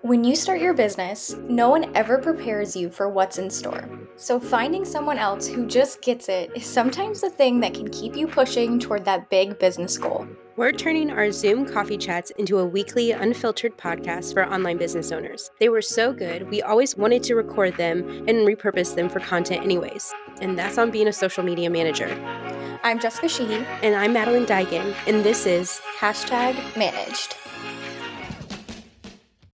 When you start your business, no one ever prepares you for what's in store. So, finding someone else who just gets it is sometimes the thing that can keep you pushing toward that big business goal. We're turning our Zoom coffee chats into a weekly, unfiltered podcast for online business owners. They were so good, we always wanted to record them and repurpose them for content, anyways. And that's on being a social media manager. I'm Jessica Sheehy. And I'm Madeleine Digan, and this is #managed.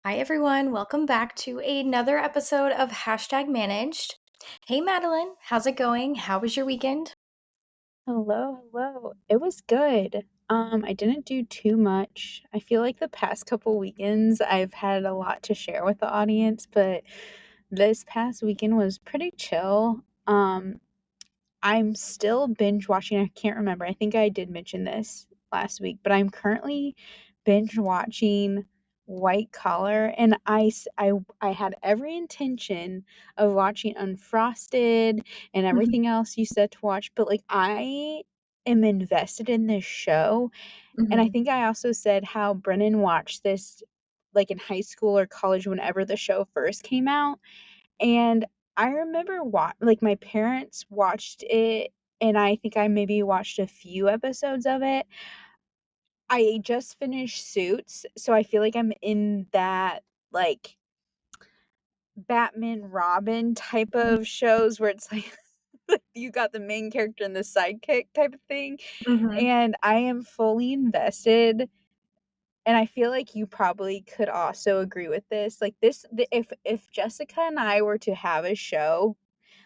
Hi, everyone. Welcome back to another episode of #managed. Hey, Madeleine. How's it going? How was your weekend? Hello. It was good. I didn't do too much. I feel like the past couple weekends I've had a lot to share with the audience, but this past weekend was pretty chill. I'm still binge watching. I can't remember. I think I did mention this last week, but I'm currently binge watching White Collar, and I had every intention of watching Unfrosted and everything else you said to watch, but like I am invested in this show. And I think I also said how Brennan watched this like in high school or college whenever the show first came out. And I remember like my parents watched it, and I think I maybe watched a few episodes of it. I just finished Suits, so I feel like I'm in that like Batman Robin type of shows where it's like you got the main character and the sidekick type of thing. Mm-hmm. And I am fully invested. And I feel like you probably could also agree with this. Like if Jessica and I were to have a show,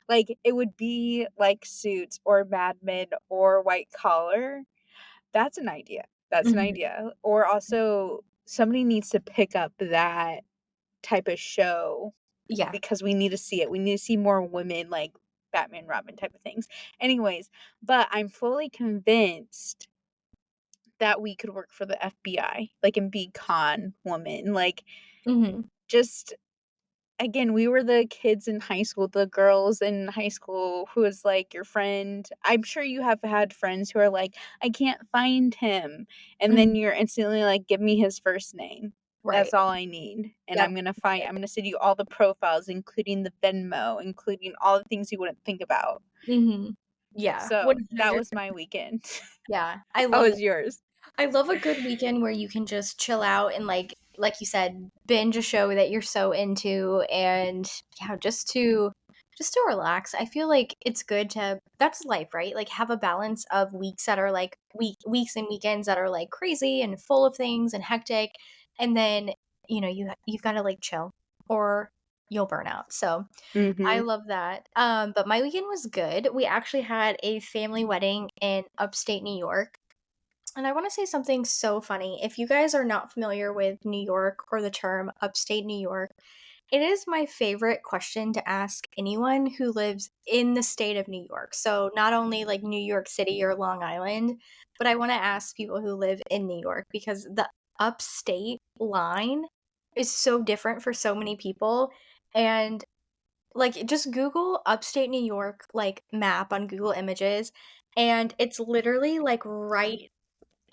like it would be like Suits or Mad Men or White Collar. That's an idea. That's an Mm-hmm. idea. Or also somebody needs to pick up that type of show Yeah. because we need to see it. We need to see more women like Batman, Robin type of things. Anyways, but I'm fully convinced that we could work for the FBI, like, and be con woman. Like, Mm-hmm. just again, we were the kids in high school, the girls in high school who was like your friend. I'm sure you have had friends who are like, I can't find him. And then Mm-hmm. you're instantly like, give me his first name. Right. That's all I need. And Yep. I'm gonna send you all the profiles, including the Venmo, including all the things you wouldn't think about. Mm-hmm. Yeah. So that 100. was my weekend. Yeah. I How love was yours? I love a good weekend where you can just chill out and like you said, binge a show that you're so into and yeah, just to relax. I feel like it's good to that's life, right? Like have a balance of weeks that are like weeks and weekends that are like crazy and full of things and hectic and then, you've got to like chill or you'll burn out. So, I Mhm. love that. But my weekend was good. We actually had a family wedding in upstate New York. And I want to say something so funny. If you guys are not familiar with New York or the term upstate New York, it is my favorite question to ask anyone who lives in the state of New York. So, not only like New York City or Long Island, but I want to ask people who live in New York because the upstate line is so different for so many people. And like just Google upstate New York like map on Google Images and it's literally like right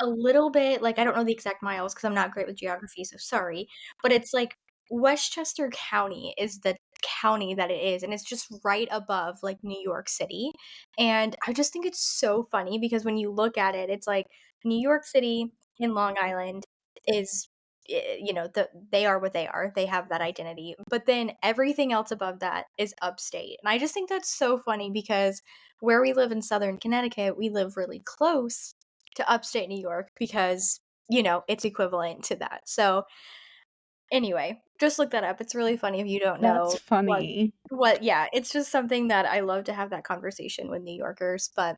a little bit like, I don't know the exact miles because 'cause I'm not great with geography, so sorry, but it's like Westchester County is the county that it is, and it's just right above, like, New York City, and I just think it's so funny because when you look at it, it's like New York City and Long Island is, they are what they are, they have that identity, but then everything else above that is upstate, and I just think that's so funny because where we live in Southern Connecticut, we live really close to upstate New York because, it's equivalent to that. So, anyway, just look that up. It's really funny if you don't That's know funny. yeah, it's just something that I love to have that conversation with New Yorkers, but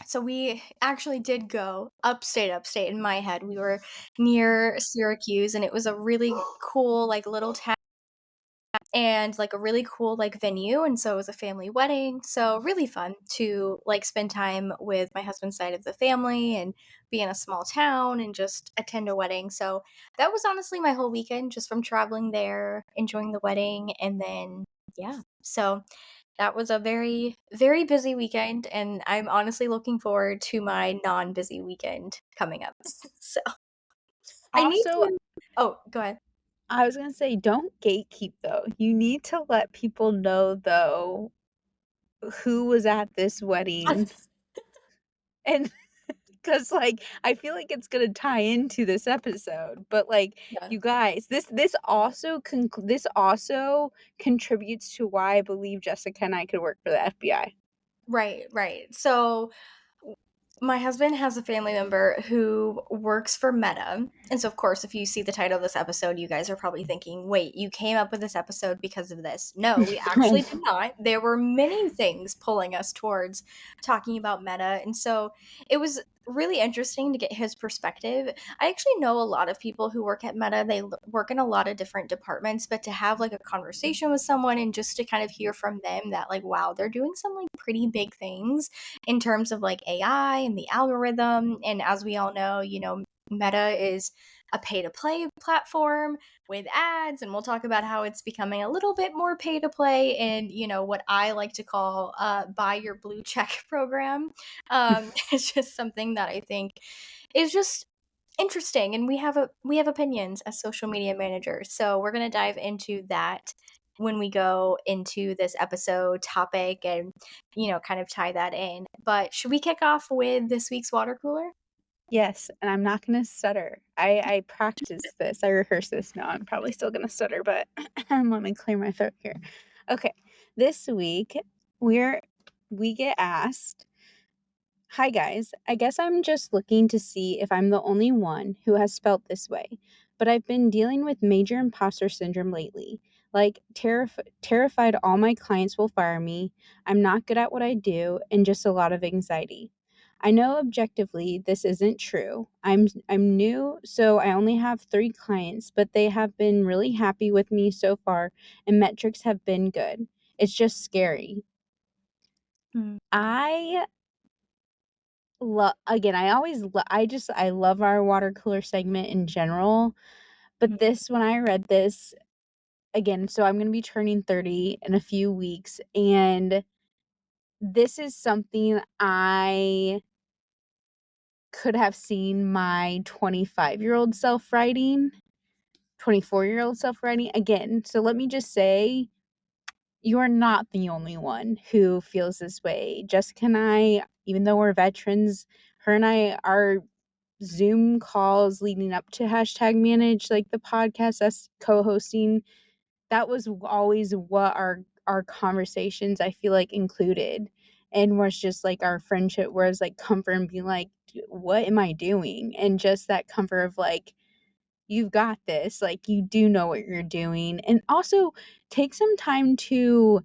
so we actually did go upstate in my head. We were near Syracuse and it was a really cool like little town and like a really cool like venue and so it was a family wedding so really fun to like spend time with my husband's side of the family and be in a small town and just attend a wedding so that was honestly my whole weekend just from traveling there enjoying the wedding and then yeah so that was a very very busy weekend and I'm honestly looking forward to my non-busy weekend coming up so I need Also, to oh go ahead I was gonna say, don't gatekeep, though. You need to let people know, though, who was at this wedding, and because, like, I feel like it's gonna tie into this episode, but, like, Yeah. you guys, this also contributes to why I believe Jessica and I could work for the FBI. Right, right. So my husband has a family member who works for Meta. And so, of course, if you see the title of this episode, you guys are probably thinking, wait, you came up with this episode because of this. No, we actually did not. There were many things pulling us towards talking about Meta. And so it was really interesting to get his perspective. I actually know a lot of people who work at Meta. They work in a lot of different departments, but to have like a conversation with someone and just to kind of hear from them that, like, wow, they're doing some like pretty big things in terms of like AI and the algorithm. And as we all know, Meta is a pay to play platform with ads. And we'll talk about how it's becoming a little bit more pay to play and, what I like to call buy your blue check program. It's just something that I think is just interesting, and we have opinions as social media managers, so we're going to dive into that when we go into this episode topic and kind of tie that in. But should we kick off with this week's water cooler? Yes, and I'm not gonna stutter. I practiced this, I rehearsed this. No, I'm probably still gonna stutter, but let me clear my throat here. Okay, this week, we're we get asked, "Hi guys, I guess I'm just looking to see if I'm the only one who has felt this way, but I've been dealing with major imposter syndrome lately. Like, terrified all my clients will fire me, I'm not good at what I do, and just a lot of anxiety. I know objectively this isn't true. I'm new, so I only have 3 clients, but they have been really happy with me so far and metrics have been good. It's just scary." Mm, I again, I love our water cooler segment in general, but mm, this when I read this again, so I'm gonna be turning 30 in a few weeks, and this is something I could have seen my 25-year-old self writing, 24-year-old self writing again. So let me just say, you are not the only one who feels this way. Jessica and I, even though we're veterans, her and I are Zoom calls leading up to hashtag manage like the podcast, us co-hosting, that was always what our conversations I feel like included, and was just like our friendship was like comfort and being like, what am I doing? And just that comfort of like, you've got this, like you do know what you're doing. And also take some time to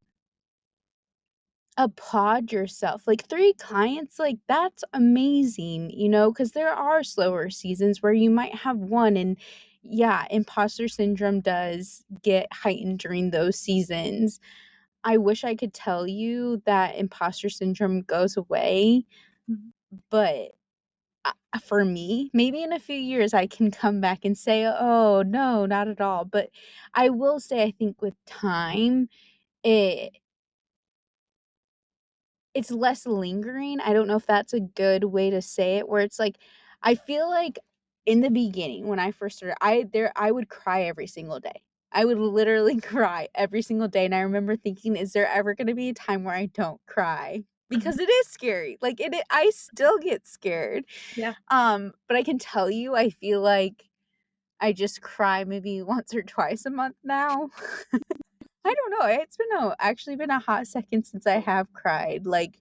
applaud yourself. Like 3 clients, like that's amazing, because there are slower seasons where you might have 1, and yeah, imposter syndrome does get heightened during those seasons. I wish I could tell you that imposter syndrome goes away, mm, but for me, maybe in a few years I can come back and say, "Oh, no, not at all." But I will say I think with time, it it's less lingering. I don't know if that's a good way to say it, where it's like, I feel like in the beginning when I first started, I would cry every single day. I would literally cry every single day, and I remember thinking, "Is there ever gonna be a time where I don't cry?" mhm. Because it is scary. Like, I still get scared. Yeah. But I can tell you, I feel like I just cry maybe once or twice a month now. I don't know, it's actually been a hot second since I have cried, like,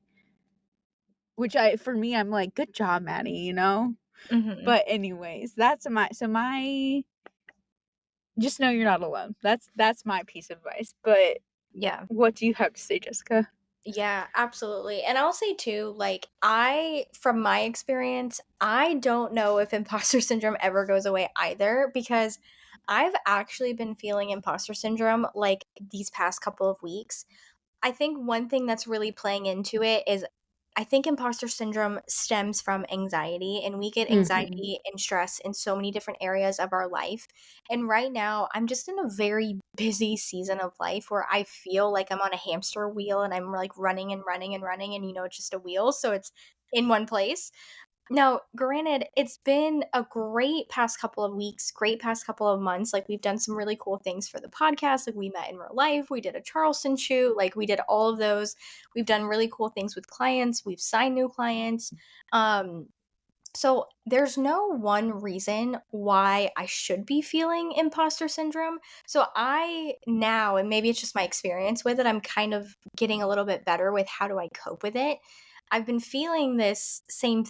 which for me, I'm like, "Good job, Maddie?" Mhm. But anyways, that's my just know you're not alone. That's my piece of advice, but Yeah. what do you have to say, Jessica? Yeah, absolutely. And I'll say too, like, from my experience, I don't know if imposter syndrome ever goes away either, because I've actually been feeling imposter syndrome like these past couple of weeks. I think one thing that's really playing into it is I think imposter syndrome stems from anxiety, and we get Mhm. anxiety and stress in so many different areas of our life. And right now, I'm just in a very busy season of life where I feel like I'm on a hamster wheel and I'm like running and running and running, and it's just a wheel, so it's in one place. Now, granted, it's been a great past couple of weeks, great past couple of months. Like, we've done some really cool things for the podcast. Like, we met in real life, we did a Charleston shoot, like, we did all of those. We've done really cool things with clients, we've signed new clients. Um, so there's no one reason why I should be feeling imposter syndrome. So I now, and maybe it's just my experience with it, I'm kind of getting a little bit better with how do I cope with it. I've been feeling this same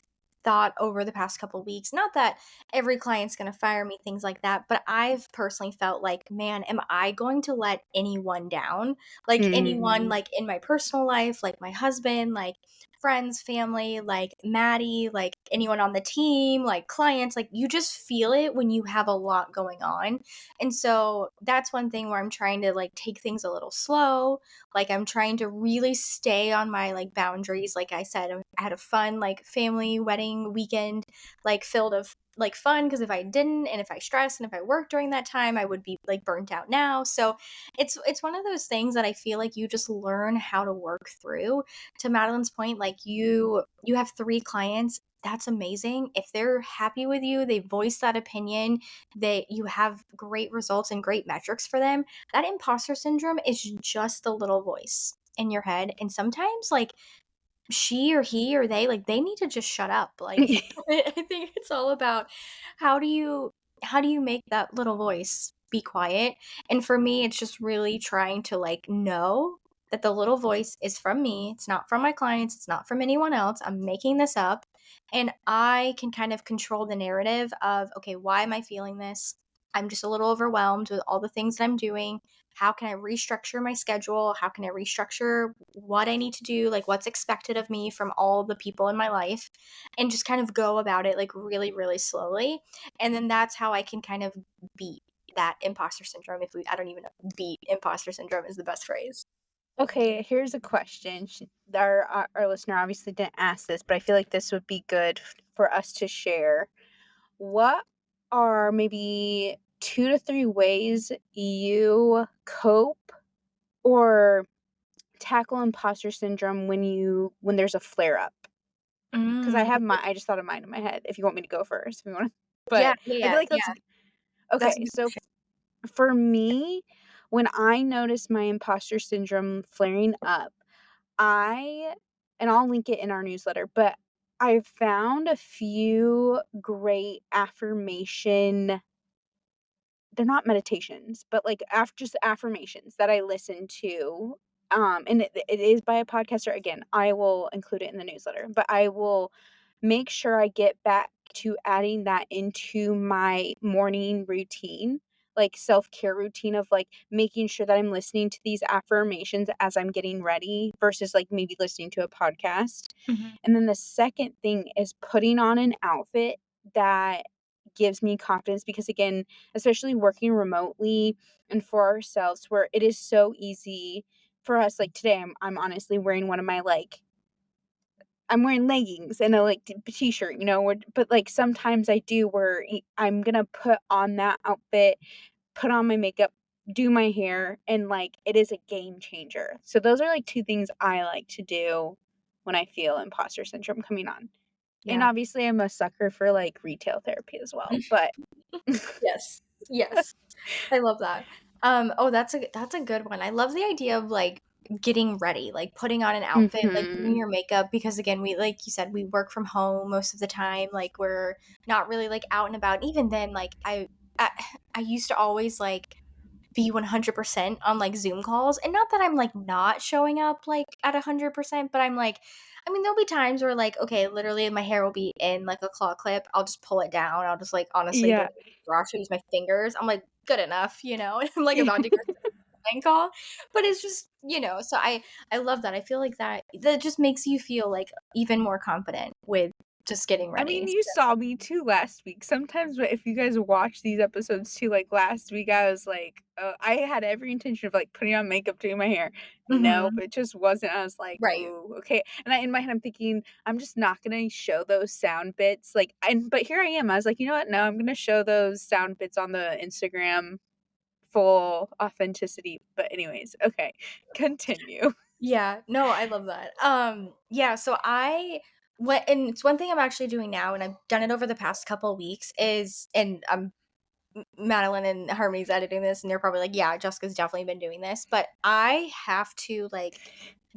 thought over the past couple weeks. Not that every client's going to fire me, things like that, but I've personally felt like, man, am I going to let anyone down? Like anyone, Mm. like in my personal life, like my husband, like friends, family, like Maddie, like anyone on the team, like clients, like you just feel it when you have a lot going on. And so that's one thing where I'm trying to like take things a little slow. Like I'm trying to really stay on my like boundaries. Like I said, I had a fun like family wedding weekend, like filled of like fun because if I didn't and if I stressed and if I worked during that time, I would be like burnt out now. So it's one of those things that I feel like you just learn how to work through. To Madeline's point, like you have 3 clients, that's amazing. If they're happy with you, they voice that opinion, they you have great results and great metrics for them. That imposter syndrome is just a little voice in your head. And sometimes like she or he or they like they need to just shut up. Like I think it's all about how do you how do you make that little voice be quiet? And for me, it's just really trying to like know that the little voice is from me. It's not from my clients, it's not from anyone else. I'm making this up and I can kind of control the narrative of okay, why am I feeling this? I'm just a little overwhelmed with all the things that I'm doing. How can I restructure my schedule? How can I restructure what I need to do, like what's expected of me from all the people in my life, and just kind of go about it like really, really slowly. And then that's how I can kind of beat that imposter syndrome. If we, I don't even know, beat imposter syndrome is the best phrase. Okay, here's a question. Our listener obviously didn't ask this, but I feel like this would be good for us to share. What are maybe 2 to 3 ways you cope or tackle imposter syndrome when there's a flare up? Because Mm, I just thought of mine in my head. If you want me to go first, if you want, yeah, but I feel yeah, like yeah. that's That's a okay. good So question. for me, when I notice my imposter syndrome flaring up, I and I'll link it in our newsletter, but I've found a few great affirmation, they're not meditations, but like just affirmations that I listen to. And it is by a podcaster. Again, I will include it in the newsletter, but I will make sure I get back to adding that into my morning routine, like self-care routine of like making sure that I'm listening to these affirmations as I'm getting ready versus like maybe listening to a podcast. Mhm. And then the second thing is putting on an outfit that gives me confidence because again, especially working remotely and for ourselves where it is so easy for us like today I'm honestly wearing one of my like I'm wearing leggings and a like t-shirt, but like sometimes I do where I'm going to put on that outfit, put on my makeup, do my hair and like it is a game changer. So those are like 2 things I like to do when I feel imposter syndrome coming on. And Yeah. obviously I'm a sucker for like retail therapy as well, but Yes. Yes. I love that. Oh, that's a good one. I love the idea of like getting ready, like putting on an outfit, like doing Mhm. your makeup because again, we like you said, we work from home most of the time. Like we're not really like out and about. Even then, like I, I used to always like be 100% on like Zoom calls. And not that I'm like not showing up like at 100%, but I'm like, I mean, there'll be times where like, okay, literally my hair will be in like a claw clip. I'll just pull it down. I'll just like honestly Yeah. don't brush or use my fingers. I'm like, good enough, you know? I'm like about to go to a phone call. But it's just, so I love that. I feel like that just makes you feel like even more confident with just getting I ready. mean, you saw me too last week. Sometimes if you guys watch these episodes too, like last week, I was like, I had every intention of like putting on makeup, doing my hair. Nope, Mhm. it just wasn't. I was like, Right. ooh, okay. And in my head, I'm thinking, I'm just not gonna show those sound bits. But here I am. I was like, you know what? No, I'm gonna show those sound bits on the Instagram full authenticity. But anyways, okay, continue. Yeah, no, I love that. Yeah, so what and it's one thing I'm actually doing now, and I've done it over the past couple weeks is and Madeline and Harmony's editing this, and they're probably like, "Yeah, Jessica's definitely been doing this," but I have to, like,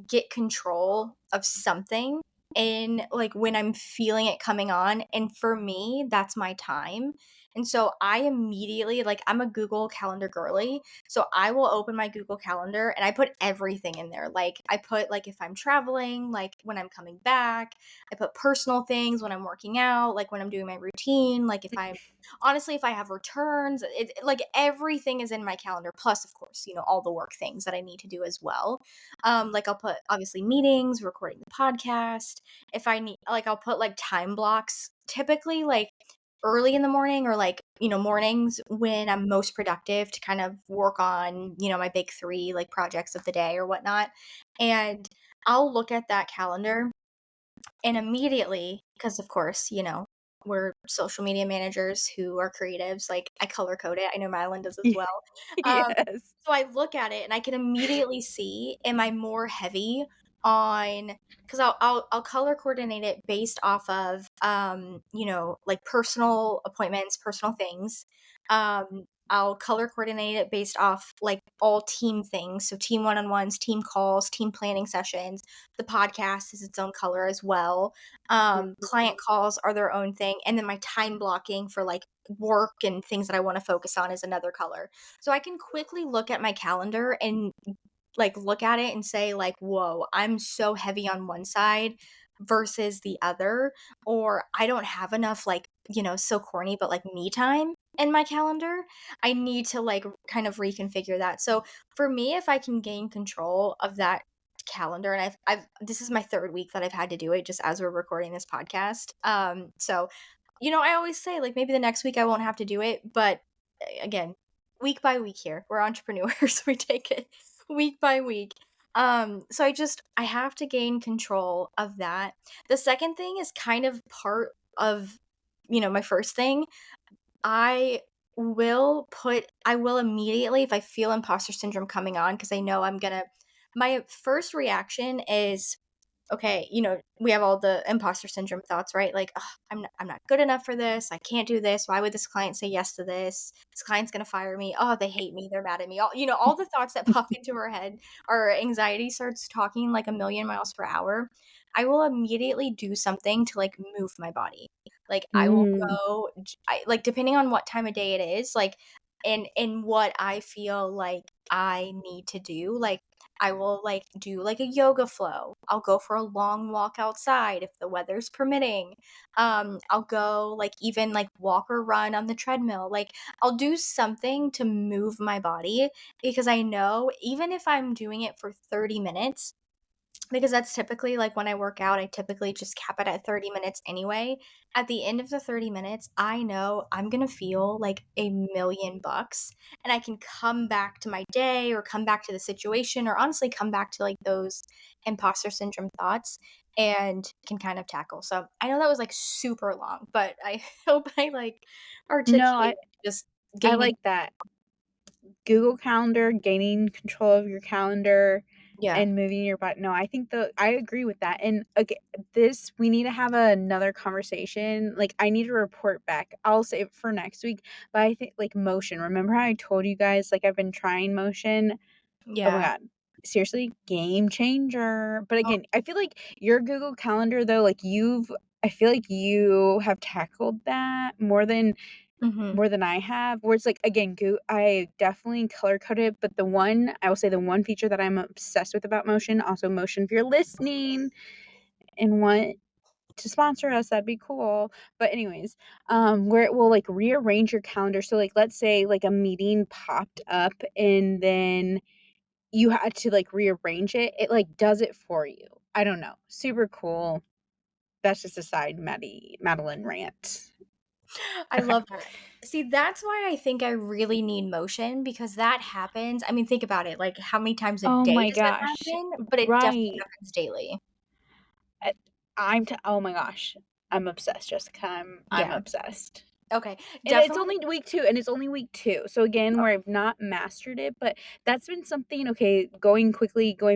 get control of something in like when I'm feeling it coming on. And for me, that's my time. And so I immediately like I'm a Google Calendar girly. So I will open my Google Calendar and I put everything in there. Like I put like if I'm traveling, like when I'm coming back, I put personal things when I'm working out, like when I'm doing my routine, like if I'm honestly if I have returns, like everything is in my calendar plus of course, all the work things that I need to do as well. Like I'll put obviously meetings, recording the podcast. If I need like I'll put like time blocks typically like early in the morning or like, mornings when I'm most productive to kind of work on, my big 3 like projects of the day or whatnot. And I'll look at that calendar and immediately, because of course, we're social media managers who are creatives, like, I color code it, I know Madeline does as well. Um, Yes. so I look at it and I can immediately see, am I more heavy on because I'll color coordinate it based off of, like, personal appointments, personal things. I'll color coordinate it based off, like, all team things, so team one-on-ones, team calls, team planning sessions. The podcast is its own color as well. Client calls are their own thing, and then my time blocking for, like, work and things that I wanna focus on is another color. So I can quickly look at my calendar and, like, look at it and say, like, "Whoa, I'm so heavy on one side versus the other," or I don't have enough, like, so corny, but, like, me time in my calendar. I need to, like, kind of reconfigure that. So for me, if I can gain control of that calendar, and I've this is my 3rd week that I've had to do it just as we're recording this podcast. So, I always say, like, maybe the next week I won't have to do it, but again, week by week here. We're entrepreneurs. We take it week by week. So I have to gain control of that. The second thing is kind of part of, my first thing. I will immediately, if I feel imposter syndrome coming on, because I know my first reaction is, okay, we have all the imposter syndrome thoughts, right? Like, "Ugh, I'm not good enough for this. I can't do this. Why would this client say yes to this? This client's gonna fire me. Oh, they hate me. They're mad at me." All the thoughts that pop into our head, our anxiety starts talking like a million miles per hour. I will immediately do something to like move my body. Like I will Mm. like depending on what time of day it is, like and what I feel like I need to do. Like I will like do like a yoga flow. I'll go for a long walk outside if the weather's permitting. I'll go like even like walk or run on the treadmill. Like I'll do something to move my body because I know even if I'm doing it for 30 minutes, because that's typically like when I work out, I typically just cap it at 30 minutes anyway. At the end of the 30 minutes, I know I'm going to feel like $1,000,000 and I can come back to my day or come back to the situation or honestly come back to like those imposter syndrome thoughts and can kind of tackle. So I know that was like super long, but I hope I like No, I articulated just I gaining. like that. Google Calendar, gaining control of your calendar Yeah. and moving your body. No, I think I agree with that. And okay, this we need to have another conversation. Like I need to report back. I'll save it for next week. But I think like motion. Remember how I told you guys like I've been trying motion? Oh my Yeah. god. Seriously, game changer. But Oh, again, I feel like your Google Calendar though, like I feel like you have tackled that mhm. more than I have, where it's like, again, I definitely color coded, but I will say the one feature that I'm obsessed with about Motion, also Motion, if you're listening and want to sponsor us, that'd be cool. But anyways, where it will like rearrange your calendar. So like, let's say like a meeting popped up and then you had to like rearrange it. It like does it for you. I don't know. Super cool. That's just a side Madeline rant. I Okay. love that. See, that's why I think I really need motion because that happens. I mean, think about it. Like, how many times a Oh day my does that gosh. happen? But it definitely Right. happens daily. Uh, oh my gosh. I'm obsessed, Jessica. I'm Yeah. obsessed. Okay, And it's definitely. only week 2, and it's only week 2. So again, where I've not mastered it, but that's been something. Okay, going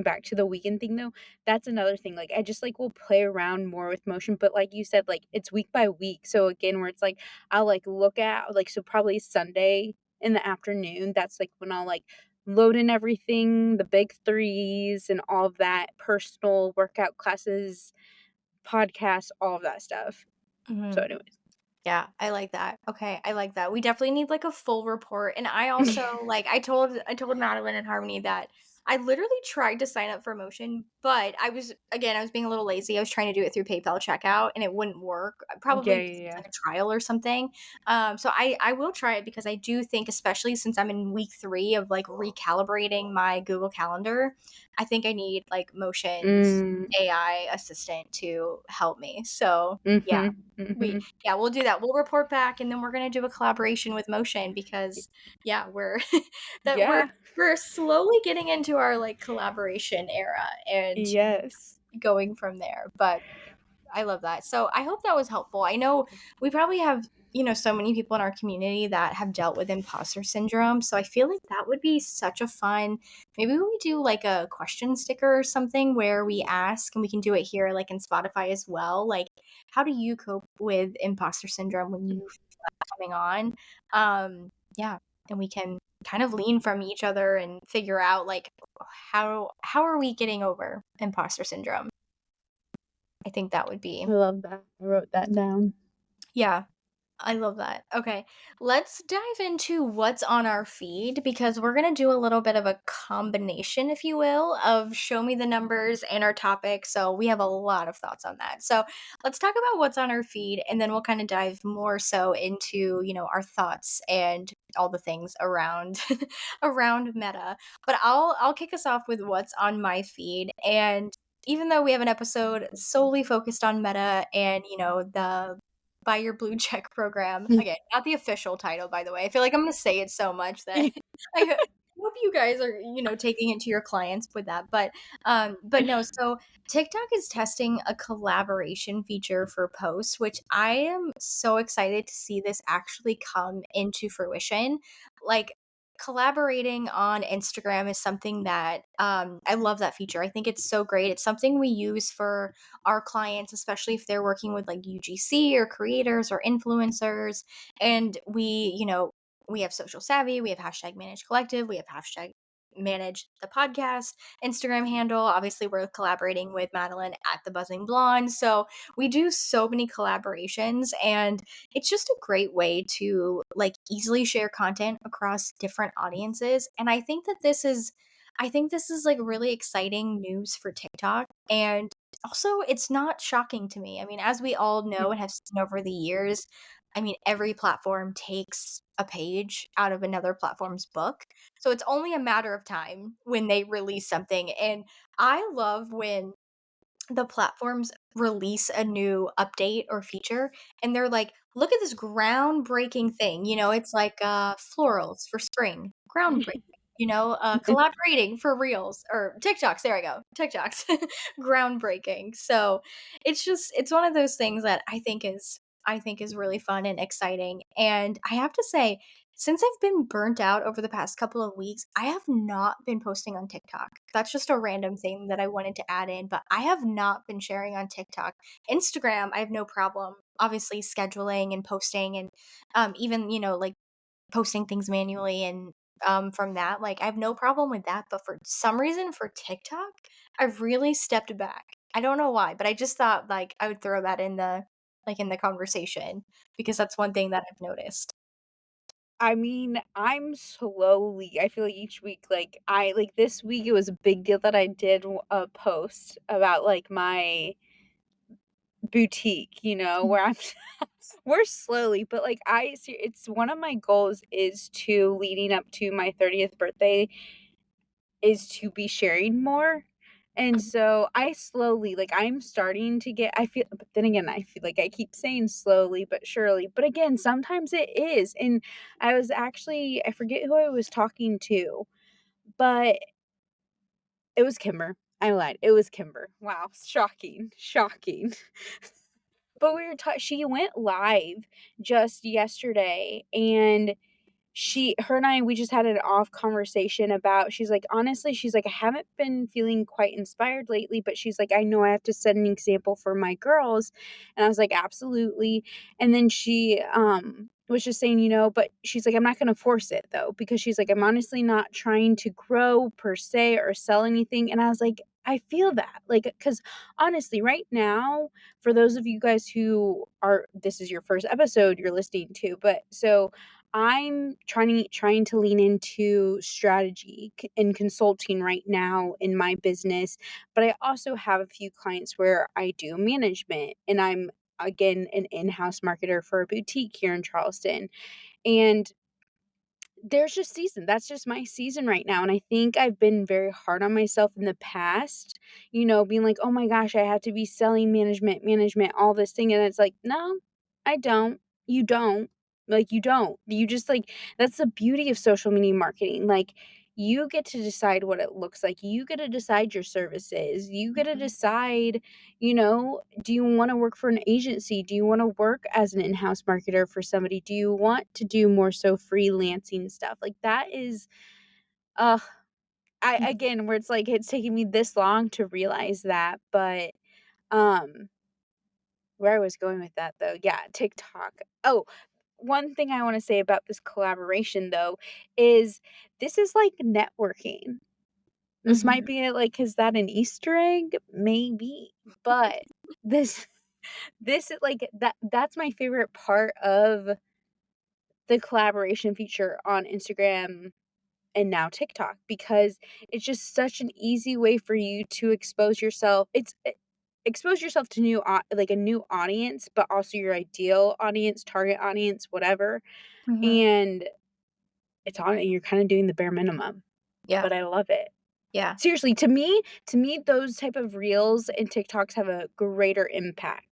back to the weekend thing though, that's another thing. Like I just like will play around more with motion, but like you said, like it's week by week. So again, where it's like I'll like look at like so probably Sunday in the afternoon, that's like when I'll like load in everything, the big threes and all of that, personal workout classes, podcasts, all of that stuff. So Mhm. anyways. Yeah, I like that. Okay, I like that. We definitely need like a full report. And I also like I told Madeline and Harmony that I literally tried to sign up for Motion, but I was being a little lazy. I was trying to do it through PayPal checkout and it wouldn't work. Probably Yeah, because yeah, it's yeah. like a trial or something. So I will try it because I do think, especially since I'm in week 3 of like recalibrating my Google Calendar, I think I need like Motion's Mm. AI assistant to help me. So yeah. Mhm, We mhm. Yeah, we'll do that. We'll report back and then we're gonna do a collaboration with Motion because yeah, we're that Yeah. we're slowly getting into our like collaboration era and Yes. going from there. But I love that. So I hope that was helpful. I know we probably have, so many people in our community that have dealt with imposter syndrome. So I feel like that would be such a fun, maybe we do like a question sticker or something where we ask, and we can do it here, like in Spotify as well. Like, how do you cope with imposter syndrome when you coming on? Yeah. And we can kind of lean from each other and figure out like how are we getting over imposter syndrome? I think that would be. I love that. I wrote that down. Yeah, I love that. Okay, let's dive into what's on our feed because we're going to do a little bit of a combination, if you will, of show me the numbers and our topic. So we have a lot of thoughts on that. So let's talk about what's on our feed and then we'll kind of dive more so into, our thoughts and all the things around around meta. But I'll kick us off with what's on my feed. And even though we have an episode solely focused on meta and, the Buy Your Blue Check program. Again, not the official title, by the way. I feel like I'm gonna say it so much that I hope you guys are, taking it to your clients with that. But no, so TikTok is testing a collaboration feature for posts, which I am so excited to see this actually come into fruition. Like collaborating on Instagram is something that I love that feature. I think it's so great. It's something we use for our clients, especially if they're working with like UGC or creators or influencers. And we have social savvy, we have hashtag manage collective, we have hashtag manage the podcast Instagram handle. Obviously, we're collaborating with Madeline at the Buzzing Blonde. So we do so many collaborations and it's just a great way to like easily share content across different audiences. And I think this is like really exciting news for TikTok. And also, it's not shocking to me. I mean, as we all know and have seen over the years, I mean, every platform takes a page out of another platform's book. So it's only a matter of time when they release something. And I love when the platforms release a new update or feature and they're like, look at this groundbreaking thing. It's like florals for spring, groundbreaking. Collaborating for reels or TikToks. There I go. TikToks. Groundbreaking. So it's one of those things that I think is really fun and exciting. And I have to say, since I've been burnt out over the past couple of weeks, I have not been posting on TikTok. That's just a random thing that I wanted to add in, but I have not been sharing on TikTok. Instagram, I have no problem, obviously, scheduling and posting and even, like posting things manually and from that. Like, I have no problem with that. But for some reason, for TikTok, I've really stepped back. I don't know why, but I just thought like I would throw that in the conversation because that's one thing that I've noticed. I mean, I feel like each week, like this week, it was a big deal that I did a post about like my boutique, where I'm, we're slowly, but like it's one of my goals is to leading up to my 30th birthday is to be sharing more. And so I slowly, like I'm starting to get, I feel, but then again, I feel like I keep saying slowly but surely. But again, sometimes it is. And I forget who I was talking to, but it was Kimber. I lied. It was Kimber. Wow. Shocking. Shocking. But she went live just yesterday, and her and I, we just had an off conversation about, she's like, "Honestly," she's like, "I haven't been feeling quite inspired lately," but she's like, "I know I have to set an example for my girls." And I was like, "Absolutely." And then she, was just saying, but she's like, "I'm not gonna force it though," because she's like, "I'm honestly not trying to grow per se or sell anything." And I was like, I feel that. Like, because honestly, right now, for those of you guys who are, this is your first episode you're listening to, but so I'm trying to lean into strategy and consulting right now in my business, but I also have a few clients where I do management, and I'm again an in-house marketer for a boutique here in Charleston. And there's just season. That's just my season right now. And I think I've been very hard on myself in the past, being like, "Oh my gosh, I have to be selling management, all this thing." And it's like, no, I don't. You don't. Like, you don't. You just like, that's the beauty of social media marketing. Like, you get to decide what it looks like. You get to decide your services. You get to Mhm. decide, do you want to work for an agency? Do you want to work as an in-house marketer for somebody? Do you want to do more so freelancing stuff? Like, that is, uh I again, where it's like it's taking me this long to realize that. But um where I was going with that though, yeah, TikTok. Oh, one thing I want to say about this collaboration though is this is like networking. This might Mhm. be like, is that an Easter egg? Maybe. But this this is like, that's my favorite part of the collaboration feature on Instagram and now TikTok, because it's just such an easy way for you to expose yourself. Expose yourself to like a new audience, but also your ideal audience, target audience, whatever. Mhm. And it's on, and you're kind of doing the bare minimum, Yeah. but I love it. Yeah. Seriously, to me, those type of reels and TikToks have a greater impact.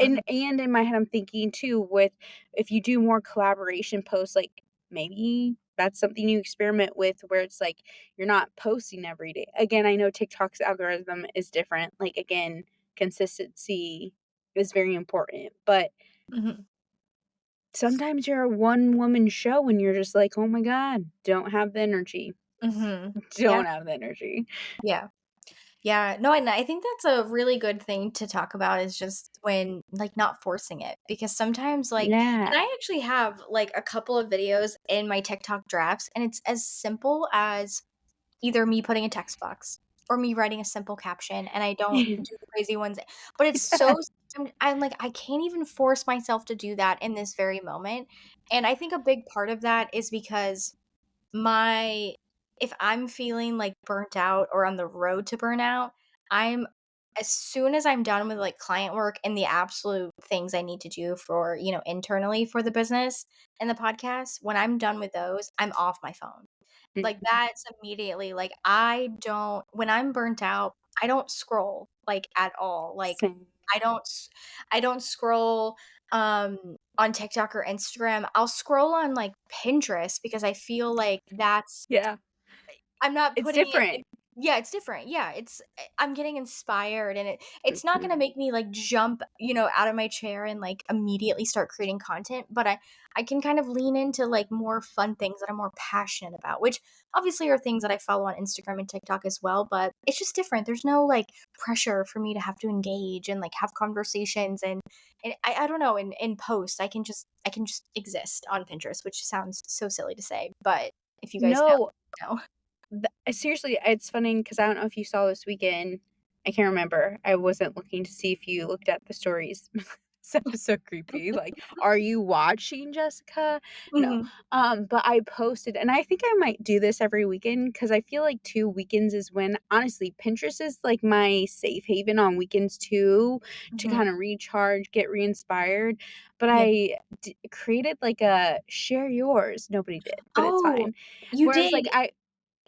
And Mhm. in my head, I'm thinking too, with if you do more collaboration posts, like maybe that's something you experiment with, where it's like you're not posting every day. Again, I know TikTok's algorithm is different. Like, again, consistency is very important. But Mhm. sometimes you're a one woman show and you're just like, "Oh my God, don't have the energy." Mhm. Yeah. Don't have the energy. Yeah. Yeah, no, and I think that's a really good thing to talk about is just when like not forcing it because sometimes like Yeah. and I actually have like a couple of videos in my TikTok drafts and it's as simple as either me putting a text box or me writing a simple caption and I don't do the crazy ones. But it's so I'm like I can't even force myself to do that in this very moment. And I think a big part of that is because my if I'm feeling, like, burnt out or on the road to burnout, I'm as soon as I'm done with, like, client work and the absolute things I need to do for, internally for the business and the podcast, when I'm done with those, I'm off my phone. Like, Mhm. that's immediately like, I don't when I'm burnt out, I don't scroll, like, at all. Like, Same. I don't s I don't scroll, on TikTok or Instagram. I'll scroll on, like, Pinterest because I feel like that's Yeah. I'm not It's putting it different. in yeah, it's different. Yeah, I'm getting inspired and it's not Mhm. gonna make me, like, jump, out of my chair and, like, immediately start creating content, but I can kind of lean into, like, more fun things that I'm more passionate about, which obviously are things that I follow on Instagram and TikTok as well, but it's just different. There's no, like, pressure for me to have to engage and, like, have conversations and I don't know, in post, I can just exist on Pinterest, which sounds so silly to say, but if you guys No, know, know. seriously, it's funny because I don't know if you saw this weekend. I can't remember. I wasn't looking to see if you looked at the stories. Sounds so creepy. Like, "Are you watching, Jessica?" No. Mhm, But I posted, and I think I might do this every weekend because I feel like 2 weekends is when honestly, Pinterest is like my safe haven on weekends too, to mhm. kinda recharge, get re-inspired. But Yeah. I created like a share yours. Nobody did, but it's Oh, fine. you Where I was did. like,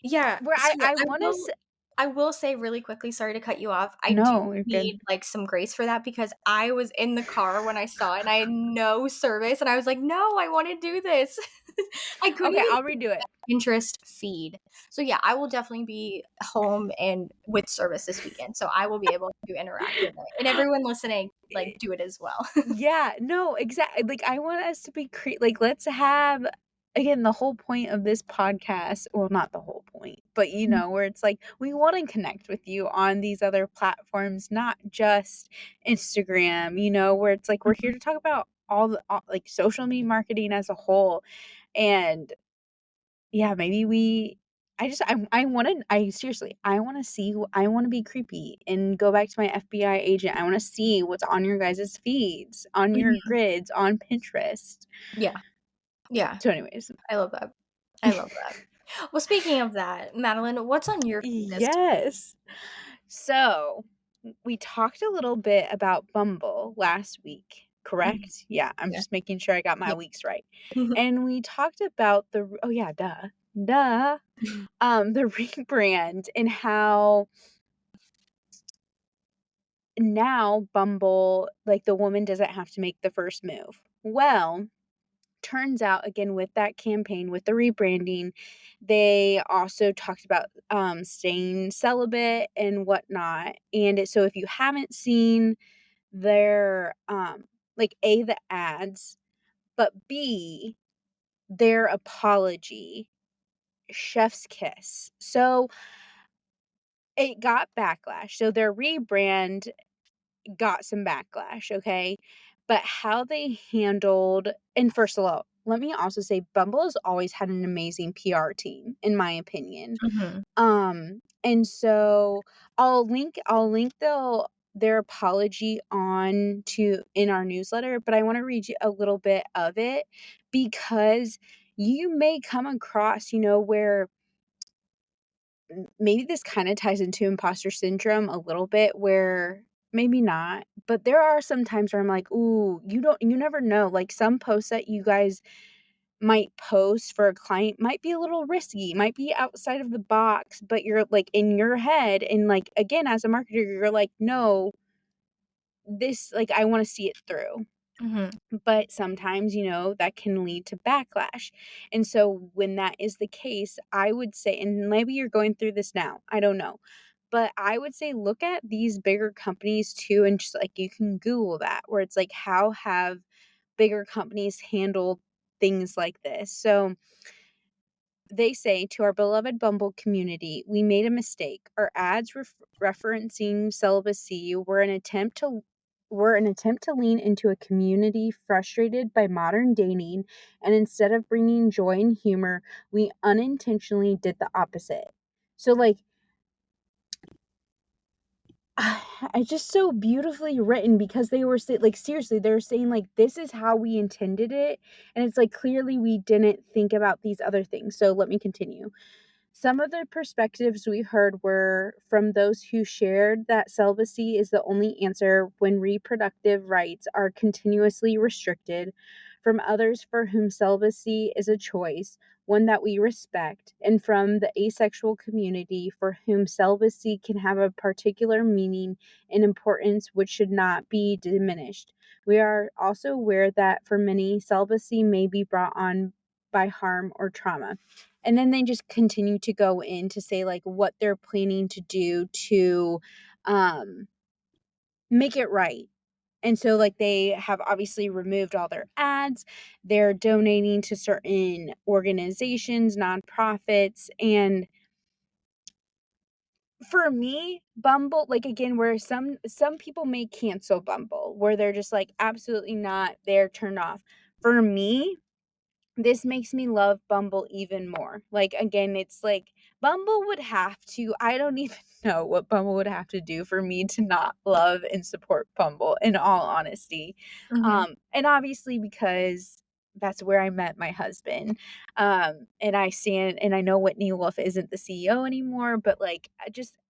Yeah, where so I I wanna will I will say really quickly, sorry to cut you off, I do No, you're good. need, like, some grace for that because I was in the car when I saw it and I had no service, and I was like, "No, I wanna do this." I couldn't Okay, even I'll redo it. Pinterest feed. So, yeah, I will definitely be home and with service this weekend, so I will be able to interact with it, and everyone listening, like, do it as well. Yeah, no, exactly. Like, I want us to be like, let's have again, the whole point of this podcast, well, not the whole point, but, where it's like, we wanna connect with you on these other platforms, not just Instagram, where it's like, we're here to talk about all like, social media marketing as a whole, and yeah, maybe I wanna I seriously, I wanna be creepy and go back to my FBI agent. I wanna see what's on your guys' feeds, on your Mhm. grids, on Pinterest. Yeah, yeah, So anyways. I love that. I love that. Well, speaking of that, Madeline, what's on your feed this Yes. So, we talked a little bit about Bumble last week, Mhm. correct? Yeah, I'm Yeah, just making sure I got my yeah. weeks right. And we talked about oh yeah, duh. Duh. The rebrand and how now Bumble, like, the woman doesn't have to make the first move. Well, turns out again with that campaign, with the rebranding, they also talked about, staying celibate and whatnot, so if you haven't seen their, like, A, the ads, but B, their apology, chef's kiss. So, it got backlash. So, their rebrand got some backlash, okay? But how they handled and first of all, let me also say Bumble has always had an amazing PR team, in my opinion. Mhm, And so I'll link their apology on to in our newsletter, but I want to read you a little bit of it because you may come across, where maybe this kinda ties into imposter syndrome a little bit where maybe not, but there are some times where I'm like, "Ooh, you never know." Like, some posts that you guys might post for a client might be a little risky, might be outside of the box, but you're, like, in your head and, like, again, as a marketer, you're like, "No, this like, I wanna see it through." mhm, But sometimes, that can lead to backlash. And so when that is the case, I would say, and maybe you're going through this now, I don't know. But I would say look at these bigger companies too, and just like you can Google that, where it's like, how have bigger companies handled things like this? So they say to our beloved Bumble community, we made a mistake. Our ads referencing celibacy were an attempt to lean into a community frustrated by modern dating, and instead of bringing joy and humor, we unintentionally did the opposite. So like I just so beautifully written because they were like seriously, they're saying like this is how we intended it, and it's like clearly we didn't think about these other things. So let me continue. Some of the perspectives we heard were from those who shared that celibacy is the only answer when reproductive rights are continuously restricted, from others for whom celibacy is a choice, one that we respect, and from the asexual community for whom celibacy can have a particular meaning and importance which should not be diminished. We are also aware that for many, celibacy may be brought on by harm or trauma. And then they just continue to go in to say like what they're planning to do to um make it right. And so like they have obviously removed all their ads. They're donating to certain organizations, nonprofits, and for me, Bumble, like again, where some people may cancel Bumble, where they're just like absolutely not, they're turned off. For me, this makes me love Bumble even more. Like, again, it's like Bumble would have to I don't even know what Bumble would have to do for me to not love and support Bumble, in all honesty. mhm, And obviously because that's where I met my husband. And I know Whitney Wolf isn't the CEO anymore, but like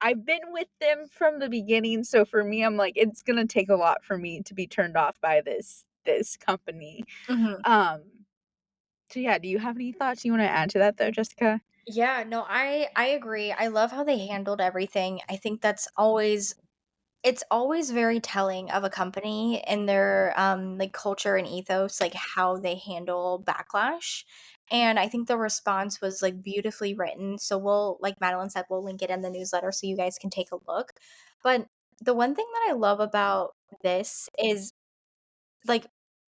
I've been with them from the beginning. So for me, I'm like, it's gonna take a lot for me to be turned off by this company. mhm. Um so yeah, do you have any thoughts you wanna add to that though, Jessica? Yeah, no, I agree. I love how they handled everything. I think it's always very telling of a company and their like culture and ethos, like how they handle backlash. And I think the response was like beautifully written. So we'll, like Madeline said, we'll link it in the newsletter so you guys can take a look. But the one thing that I love about this is like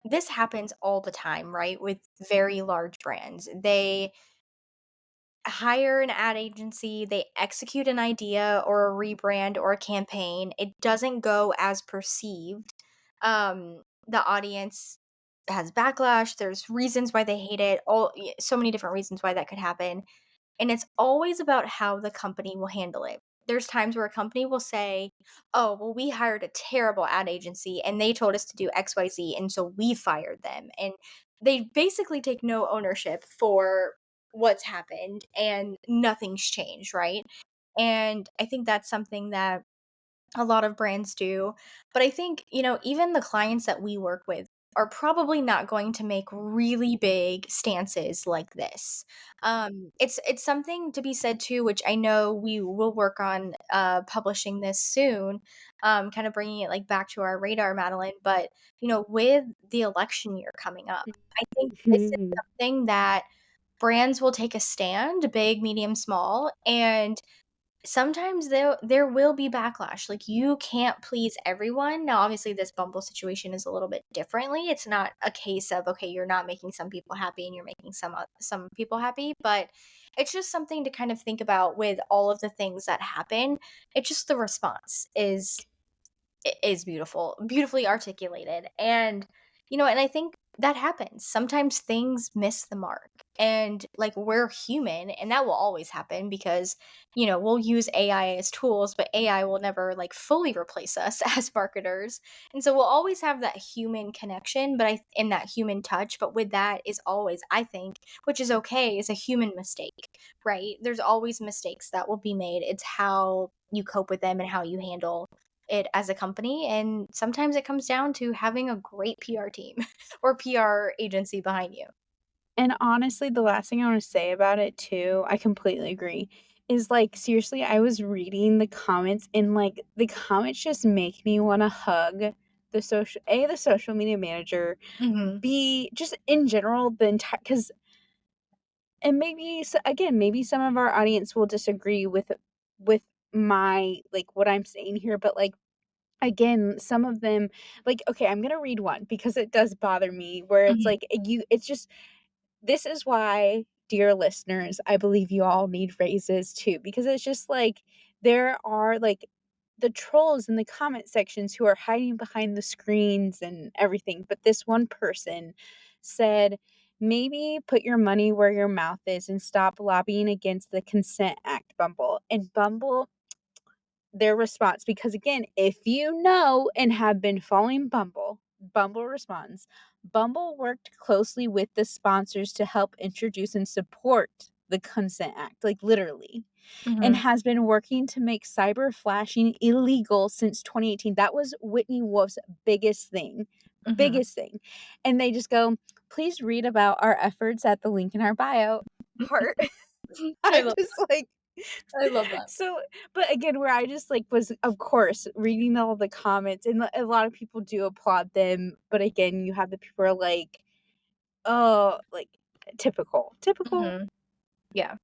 this happens all the time, right? With very large brands. They hire an ad agency, they execute an idea or a rebrand or a campaign. It doesn't go as perceived. The audience has backlash. There's reasons why they hate it. So many different reasons why that could happen. And it's always about how the company will handle it. There's times where a company will say, "Oh, well, we hired a terrible ad agency and they told us to do XYZ, and so we fired them." And they basically take no ownership for what's happened and nothing's changed, right? And I think that's something that a lot of brands do. But I think, even the clients that we work with are probably not going to make really big stances like this. It's something to be said too, which I know we will work on publishing this soon, kind of bringing it like back to our radar, Madeline. But with the election year coming up, I think this is Mhm. something that brands will take a stand, big, medium, small, and sometimes there will be backlash. Like, you can't please everyone. Now, obviously, this Bumble situation is a little bit differently. It's not a case of, okay, you're not making some people happy and you're making some people happy, but it's just something to kind of think about with all of the things that happen. It's just the response is beautiful, beautifully articulated. And I think that happens. Sometimes things miss the mark. And like, we're human, and that will always happen because, we'll use AI as tools, but AI will never like fully replace us as marketers. And so we'll always have that human connection, but in that human touch. But with that is always, I think, which is okay, is a human mistake, right? There's always mistakes that will be made. It's how you cope with them and how you handle it as a company, and sometimes it comes down to having a great PR team or PR agency behind you. And honestly, the last thing I wanna say about it too, I completely agree, is, like, seriously, I was reading the comments and, like, the comments just make me wanna hug the social media manager, Mhm. B, just in general, the entire because and maybe again, maybe some of our audience will disagree with my like, what I'm saying here, but, like, again, some of them like, okay, I'm gonna read one because it does bother me where it's Mhm. like, it's just this is why, dear listeners, I believe you all need raises too, because it's just like there are like the trolls in the comment sections who are hiding behind the screens and everything. But this one person said, maybe put your money where your mouth is and stop lobbying against the Consent Act, Bumble. And Bumble, their response, because again, if you know and have been following Bumble, Bumble responds, Bumble worked closely with the sponsors to help introduce and support the Consent Act, like literally, and Mhm. has been working to make cyber flashing illegal since 2018. That was Whitney Wolf's biggest thing. Mhm. Biggest thing. And they just go, please read about our efforts at the link in our bio. Heart. I I love just like I love that. so, but again, where I just like was, of course, reading all the comments, and a lot of people do applaud them. But again, you have the people who are like, oh, like typical, typical. Mhm. Yeah.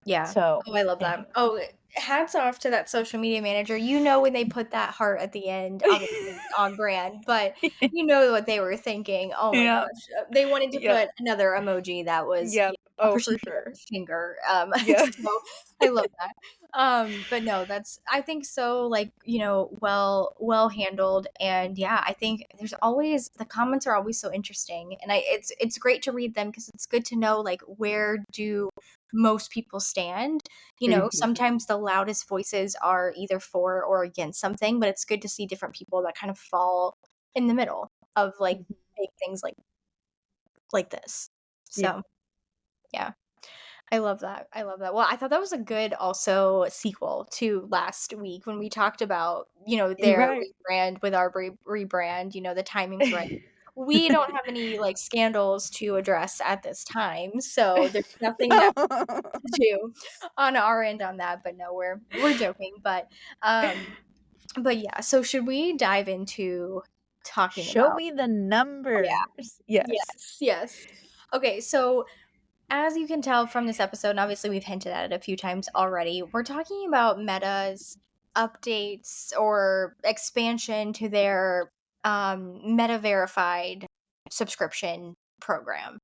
Yeah. So, Oh, I love that. anyway. Oh, hats off to that social media manager. When they put that heart at the end, obviously on brand, but you know what they were thinking. Oh my Yep, gosh. They wanted to yep, put another emoji that was yep. Oh, for appreciative of sure. the finger. Yeah. So I love that. But no, that's I think so like, well handled. And yeah, I think there's always the comments are always so interesting. And it's great to read them because it's good to know like where do most people stand. Mhm, Sometimes the loudest voices are either for or against something, but it's good to see different people that kind of fall in the middle of like mhm. big things like this. Yeah. So, yeah. I love that. I love that. Well, I thought that was a good also sequel to last week when we talked about, You're their right. rebrand with our rebrand, the timing's right. we don't have any, like, scandals to address at this time, so there's nothing that to do on our end on that, but no, we're joking, um but yeah, so should we dive into talking Show about me the yeah, numbers. Yes. yes, yes. Okay, so as you can tell from this episode, and obviously we've hinted at it a few times already, we're talking about Meta's updates or expansion to their Meta verified subscription program.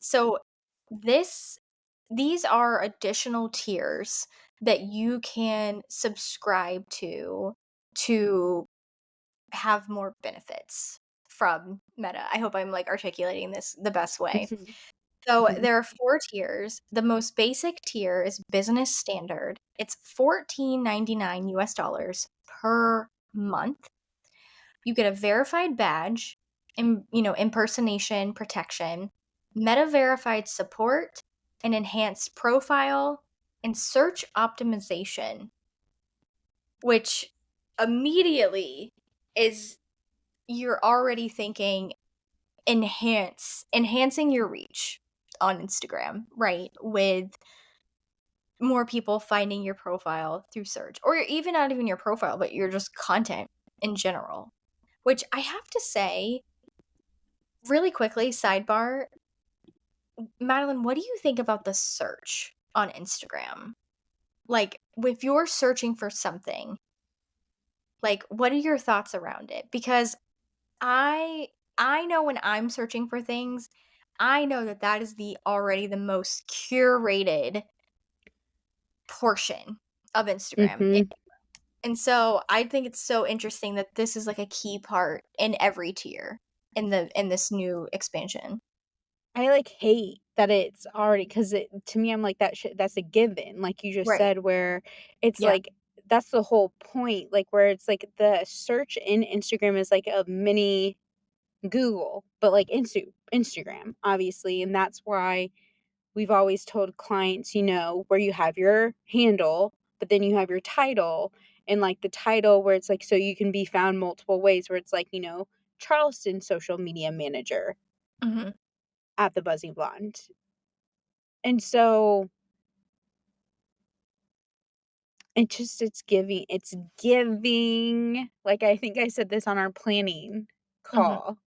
So this these are additional tiers that you can subscribe to have more benefits from Meta. I hope I'm like articulating this the best way. Mhm, So mhm, there are 4 tiers. The most basic tier is business standard. It's $14.99 US dollars per month. You get a verified badge, impersonation protection, meta verified support, an enhanced profile, and search optimization, which immediately is you're already thinking enhancing your reach on Instagram, right? With more people finding your profile through search or even not even your profile, but your just content in general. Which I have to say, really quickly, sidebar, Madeline, what do you think about the search on Instagram? Like, if you're searching for something, like, what are your thoughts around it? Because I I know when I'm searching for things, I know that that is the most curated portion of Instagram. mhm. And so I think it's so interesting that this is like a key part in every tier in this new expansion. I, like, hate that it's already 'cause it to me, I'm like, that's a given, like you just Right. said, where it's Yeah. like that's the whole point, like, where it's like the search in Instagram is like a mini Google, but like Instagram, obviously, and that's why we've always told clients, where you have your handle, but then you have your title, and like the title where it's like so you can be found multiple ways, where it's like, Charleston social media manager Mhm. at the Buzzing Blonde. And so it's giving, like I think I said this on our planning Mhm. call,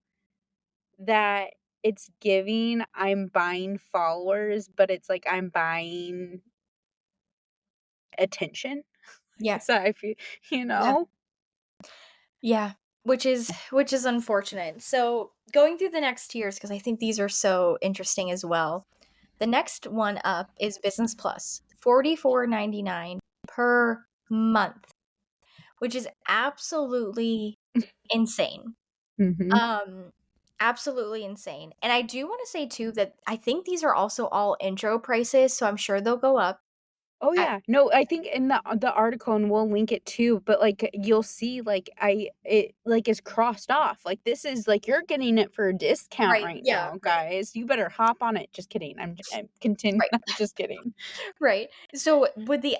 that it's giving I'm buying followers, but it's like I'm buying attention. Yeah. So I feel, you Yeah. know? Yeah. Which is unfortunate. So, going through the next tiers because I think these are so interesting as well. The next one up is Business Plus, 44.99 per month, which is absolutely insane. Mhm. Um, Absolutely insane. And I do wanna say too that I think these are also all intro prices, so I'm sure they'll go up. Oh, I yeah. No, I think in the article, and we'll link it too, but, like, you'll see, like, it, like, is crossed off, like, this is like, you're getting it for a discount Right, right yeah, now, right, guys. You better hop on it. Just kidding. I'm continue right, I'm just kidding. right. So, with the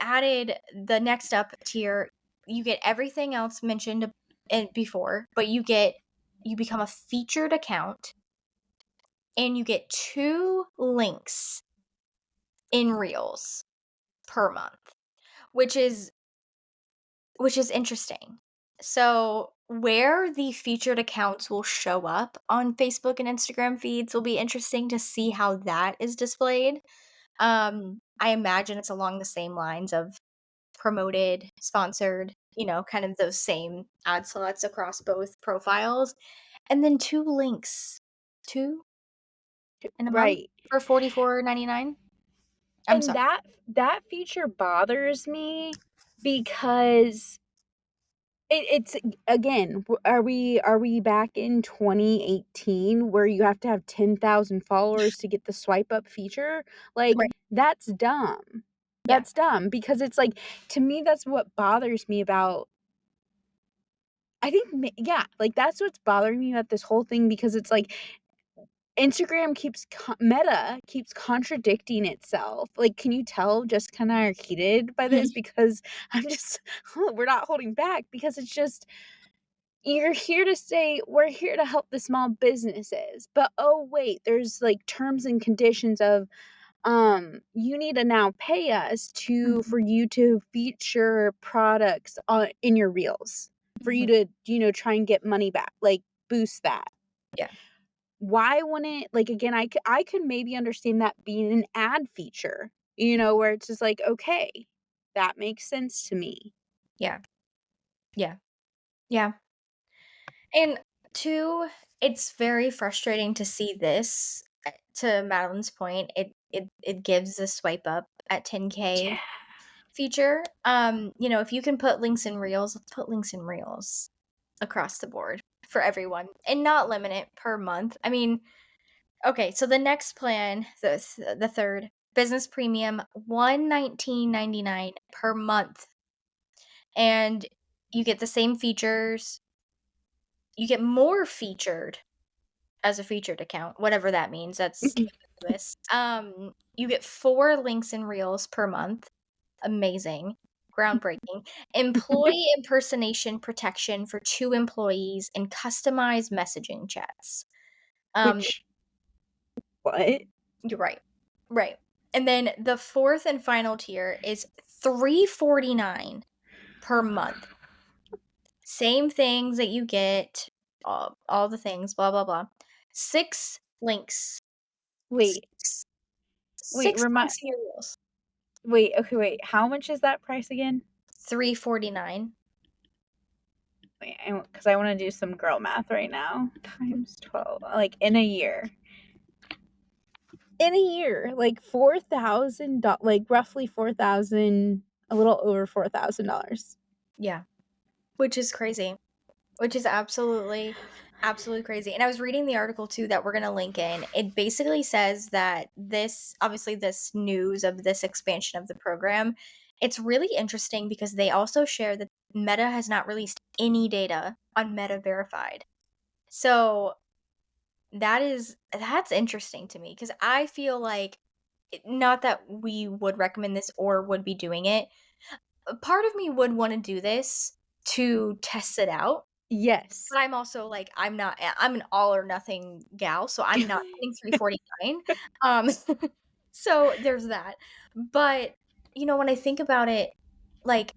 next up tier, you get everything else mentioned before, but you become a featured account, and you get 2 links in Reels per month, which is Which is interesting. So, where the featured accounts will show up on Facebook and Instagram feeds will be interesting to see how that is displayed. I imagine it's along the same lines of promoted, sponsored, kind of those same ad slots across both profiles. And then 2 links. 2 in a month Right. for 44.99. I'm And sorry. that feature bothers me because it's again, are we back in 2018 where you have to have 10,000 followers to get the swipe up feature? Like, Right. that's dumb. Yeah. That's dumb because it's like, to me, that's what bothers me about, I think, yeah, like that's what's bothering me about this whole thing, because it's like Instagram Meta keeps contradicting itself. Like, can you tell Jessica and I are heated by this? Because I'm just, we're not holding back, because it's just, you're here to say, "We're here to help the small businesses," but, oh, wait, there's, like, terms and conditions of, you need to now pay us to Mhm, for you to feature products in your reels, for you mhm. to, try and get money back, like, boost that. Yeah, Why wouldn't like, again, I could maybe understand that being an ad feature, where it's just like, "Okay, that makes sense to me." yeah, yeah, yeah. And 2, it's very frustrating to see this, to Madeline's point, it gives a swipe up at 10K Yeah. feature. If you can put links in reels, let's put links in reels across the board for everyone and not limit it per month. I mean, okay, so the next plan, the 3rd, business premium, 119.99 per month, and you get the same features, you get more featured as a featured account, whatever that means, that's ambiguous. You get 4 links and reels per month. Amazing. Groundbreaking. Employee impersonation protection for 2 employees and customized messaging chats. Um, Which what? you're right. Right. And then the 4th and final tier is $3.49 per month. Same things that you get, all the things, blah, blah, blah. 6 links. Wait, 6 wait, 6 links in your reels. okay, wait, how much is that price again? $3.49. Wait, because I wanna do some girl math right now. Times 12, like, in a year. In a year, like, like, roughly 4,000, a little over $4,000. Yeah, which is crazy. Which is absolutely, absolutely crazy. And I was reading the article too that we're gonna link in. It basically says that this news of this expansion of the program, it's really interesting because they also share that Meta has not released any data on Meta Verified. So that's interesting to me because I feel like not that we would recommend this or would be doing it. A part of me would want to do this to test it out, Yes. but I'm also like, I'm an all or nothing gal, so I'm not paying 349. Um, so there's that. But, when I think about it, like,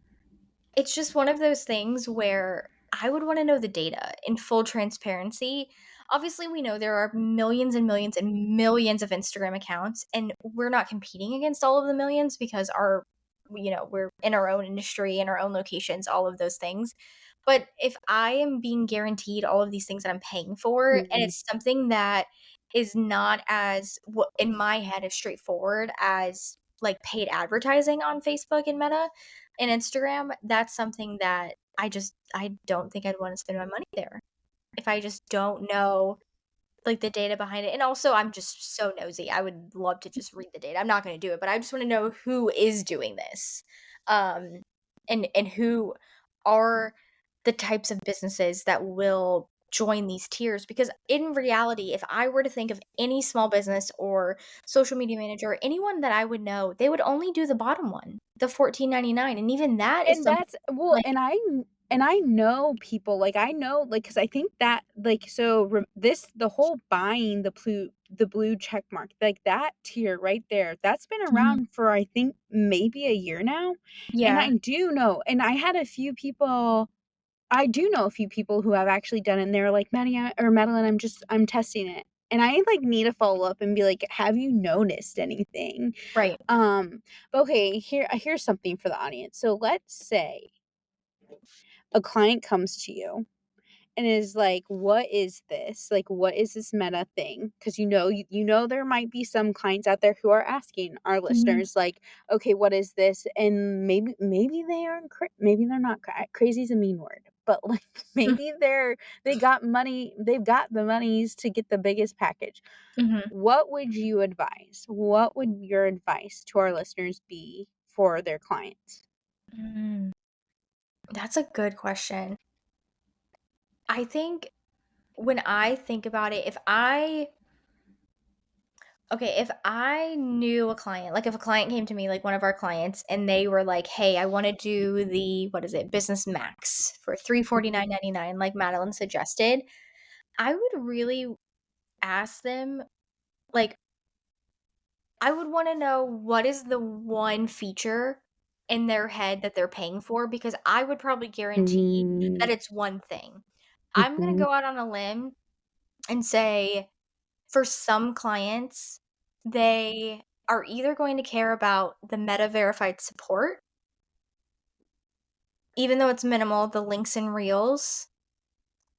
it's just one of those things where I would wanna know the data in full transparency. Obviously, we know there are millions and millions and millions of Instagram accounts, and we're not competing against all of the millions because we're in our own industry, in our own locations, all of those things. But if I am being guaranteed all of these things that I'm paying for, and Mhm. it's something that is not as what in my head as straightforward as like paid advertising on Facebook and Meta and Instagram, that's something that I don't think I'd wanna spend my money there if I just don't know, like, the data behind it, and also, I'm just so nosy, I would love to just read the data. I'm not gonna do it, but I just wanna know who is doing this, um, and who are the types of businesses that will join these tiers, because in reality, if I were to think of any small business or social media manager or anyone that I would know, they would only do the bottom one, the 14.99, and even that is And something that's well, like and I know people, like, I know, like, because I think that, like, so the whole buying the blue check mark, like, that tier right there, that's been Mhm. around for, I think, maybe a year now, and Yeah, I do know a few people who have actually done it, and they're like, "Maddie, or Madeline, I'm testing it." And I, like, need to follow up and be like, "Have you noticed anything?" right. But okay, here's something for the audience. So let's say a client comes to you and is like, "What is this? Like, what is this meta thing?" Because you know there might be some clients out there who are asking our Mhm, listeners, like, "Okay, what is this?" And maybe they aren't maybe they're not crazy is a mean word, but like mm, maybe they got money, they've got the monies to get the biggest package. mhm. What would you advise? What would your advice to our listeners be for their clients? Mm, that's a good question. I think when I think about it, if I Okay, if I knew a client, like if a client came to me, like one of our clients, and they were like, "Hey, I want to do the what is it, Business Max for Mhm. 349.99, like Madeline suggested," I would really ask them, like, I would want to know what is the one feature in their head that they're paying for because I would probably guarantee that Mm, it's one thing. I'm gonna mhm. go out on a limb and say for some clients, they are either going to care about the Meta verified support, even though it's minimal, the links and reels,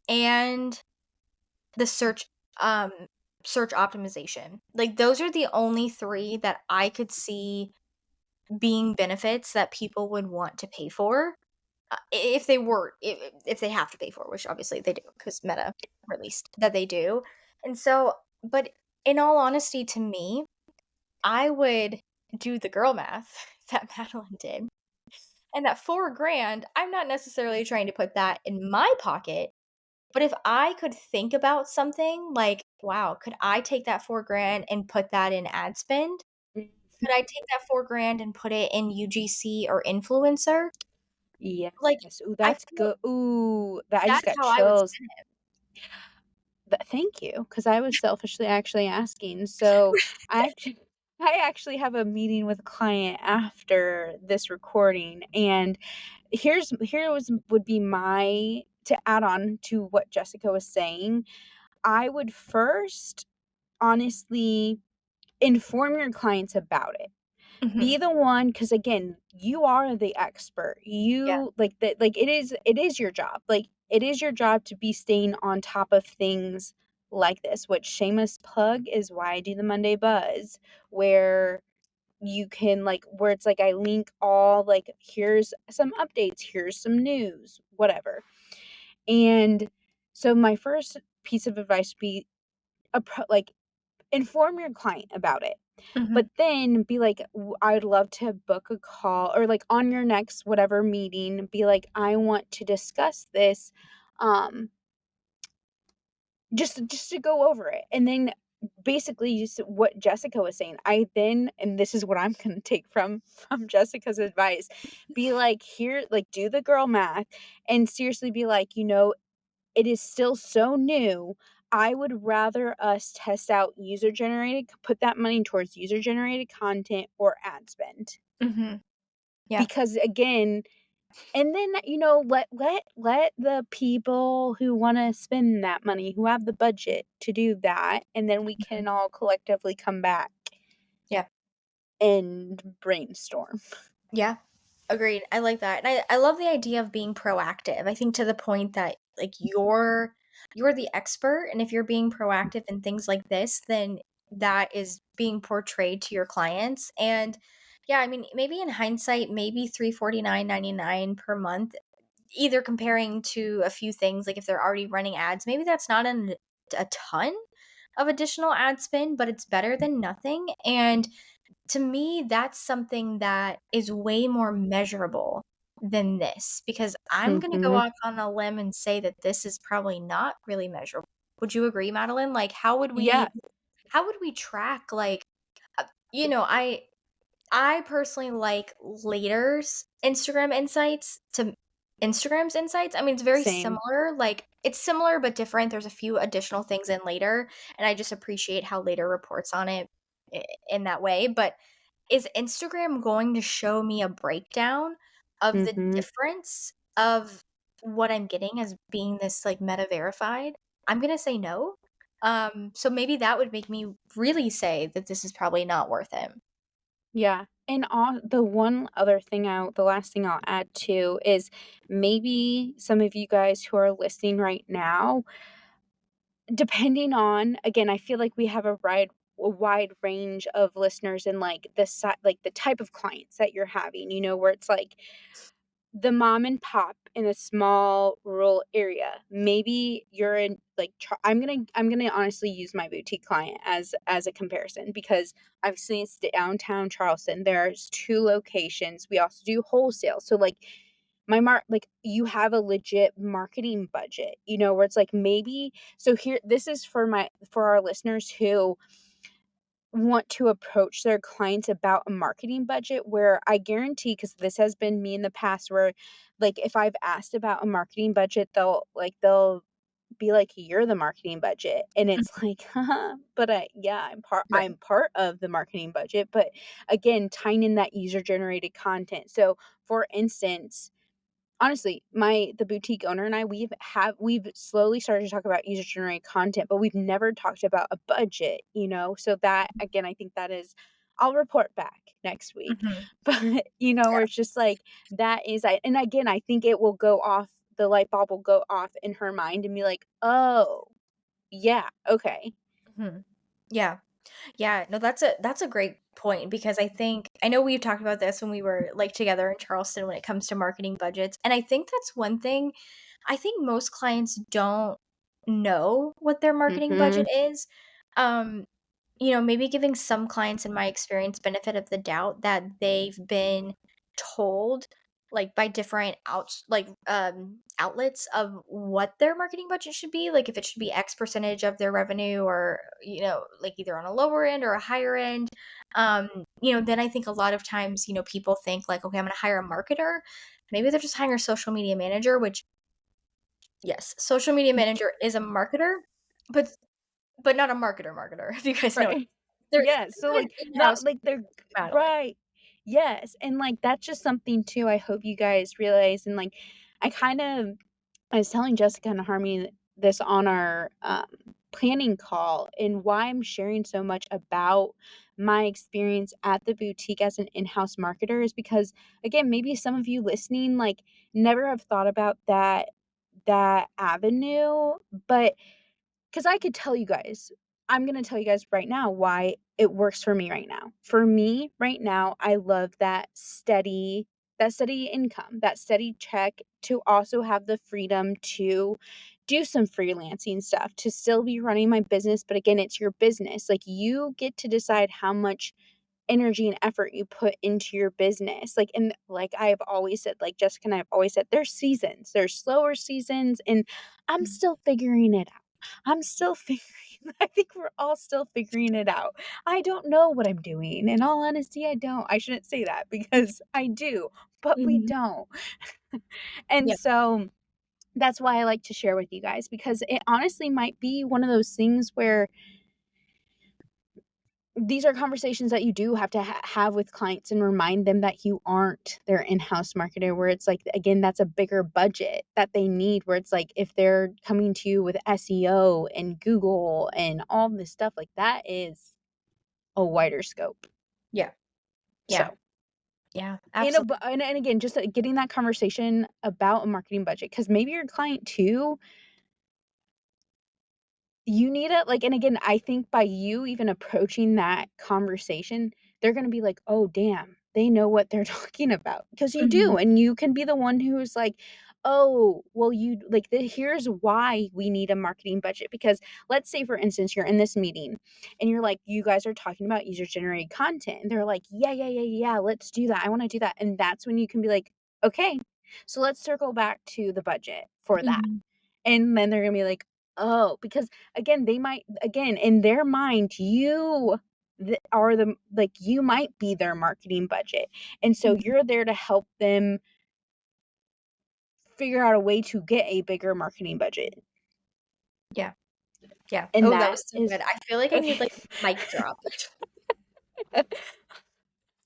and the um search optimization. Like those are the only 3 that I could see being benefits that people would want to pay for, if they were if they have to pay for, which obviously they do because Meta released that they do. And so but in all honesty to me, I would do the girl math that Madeline did, and that 4 grand, I'm not necessarily trying to put that in my pocket, but if I could think about something like, "Wow, could I take that 4 grand and put that in ad spend? Could I take that 4 grand and put it in UGC or influencer?" Like, Yes. Ooh, I that's feel good. Ooh, that I just that's got how I would chills. spin Thank you, because I was selfishly actually asking. So I actually, I actually have a meeting with a client after this recording, and here was would be my to add on to what Jessica was saying. I would first honestly inform your clients about it. it. Mhm. Be the one, because again, you are the expert. Yeah. You like that, like it is your job. Like it is your job to be staying on top of things like this, which shameless plug is why I do the Monday Buzz, where you can like where it's like I link all like here's some updates, here's some news, whatever. And so my first piece of advice would be like inform your client about it, but Mhm. then be like, I'd love to book a call," or like on your next whatever meeting, be like, "I want to discuss this, um, just to go over it." And then basically just what Jessica was saying. I then, and this is what I'm gonna take from Jessica's advice, be like, here, like do the girl math and seriously be like, it is still so new. I would rather us test out user generated, put that money towards user generated content or ad spend. Mhm. Yeah. Because again, and then let the people who want to spend that money, who have the budget to do that, and then we Mhm. can all collectively come back Yeah. and brainstorm. Yeah. Agreed. I like that. And I love the idea of being proactive. I think to the point that like you're the expert and if you're being proactive in things like this, then that is being portrayed to your clients. And yeah, I mean, maybe in hindsight, maybe 349.99 per month, either comparing to a few things like if they're already running ads, maybe that's not a ton of additional ad spend, but it's better than nothing. And to me, that's something that is way more measurable than this because I'm gonna go Mhm. off on a limb and say that this is probably not really measurable. Would you agree, Madeline? Like, Yeah. how would we track, like, you know, I personally like Later's Instagram insights to Instagram's insights. I mean, it's very Same. similar. Like, it's similar but different. There's a few additional things in Later, and I just appreciate how Later reports on it in that way. But is Instagram going to show me a breakdown of the Mhm. difference of what I'm getting as being this like meta verified? I'm gonna say no. So maybe that would make me really say that this is probably not worth it. Yeah. And the last thing I'll add too is maybe some of you guys who are listening right now, depending on, again, I feel like we have a wide range of listeners and like like the type of clients that you're having, where it's like the mom and pop in a small rural area. Maybe you're in like I'm gonna honestly use my boutique client as a comparison because I've seen it's downtown Charleston. There's 2 locations. We also do wholesale. So like like you have a legit marketing budget, where it's like maybe, so here, this is for our listeners who want to approach their clients about a marketing budget, where I guarantee, because this has been me in the past, where, like, if I've asked about a marketing budget, they'll be like, "You're the marketing budget." And it's like, "Haha, but yeah, Right. I'm part of the marketing budget." But again, tying in that user-generated content. So, for instance, honestly, the boutique owner and I, we've slowly started to talk about user generated content, but we've never talked about a budget, you know? So that, again, I think that is, I'll report back next week. Mhm. But, you know, where it's just like, that is, and again, I think it will go off, the light bulb will go off in her mind and be like, "Oh, yeah, okay." Mhm. Yeah. Yeah, no, that's a great point because I know we've talked about this when we were, like, together in Charleston when it comes to marketing budgets, and I think that's one thing I think most clients don't know what their marketing budget Mhm. is. Um, maybe giving some clients in my experience benefit of the doubt that they've been told, like, by different outlets of what their marketing budget should be, like, if it should be X percentage of their revenue or, like, either on a lower end or a higher end. Then I think a lot of times, people think like, "Okay, I'm gonna hire a marketer." Maybe they're just hiring a social media manager, which yes, social media manager is a marketer, but not a marketer, if you guys know what Right. there's Yeah, so, not an like, not in-house like they're Madeleine. right. Yes, and, like, that's just something too I hope you guys realize, and, like, I kind of I was telling Jessica and Harmony this on our, planning call, and why I'm sharing so much about my experience at the boutique as an in-house marketer is because, again, maybe some of you listening, like, never have thought about that avenue, but 'cause I could tell you guys, I'm gonna tell you guys right now why it works for me right now. For me, right now, I love that steady income, that steady check, to also have the freedom to do some freelancing stuff, to still be running my business, but again, it's your business. Like, you get to decide how much energy and effort you put into your business. Like, and like I've always said, like Jessica and I have always said, there's seasons, there's slower seasons, and I'm Mhm. still figuring it out. I'm still figuring, I think we're all still figuring it out. I don't know what I'm doing. In all honesty, I don't. I shouldn't say that because I do, but we Mhm. don't. And Yeah. so that's why I like to share with you guys, because it honestly might be one of those things where these are conversations that you do have to have with clients, and remind them that you aren't their in-house marketer, where it's like, again, that's a bigger budget that they need, where it's like, if they're coming to you with SEO and Google and all this stuff, like, that is a wider scope. Yeah. Yeah. So, Yeah. in a Absolutely. and again, just getting that conversation about a marketing budget, because maybe your client too, you need it, like, and again, I think by you even approaching that conversation, they're gonna be like, "Oh, damn, they know what they're talking about." Because you Mhm. do, and you can be the one who's like, "Oh, well, you like, here's why we need a marketing budget." Because let's say, for instance, you're in this meeting and you're like, you guys are talking about user-generated content, and they're like, "Yeah, yeah, yeah, yeah, let's do that. I wanna do that." And that's when you can be like, "Okay, so let's circle back to the budget for that." Mhm. And then they're gonna be like, "Oh," because again, they might, again, in their mind, are the, like, you might be their marketing budget. And so Mhm. you're there to help them figure out a way to get a bigger marketing budget. Yeah. Yeah. And Oh, that that was so is good. I feel like I need, okay. like, mic drop.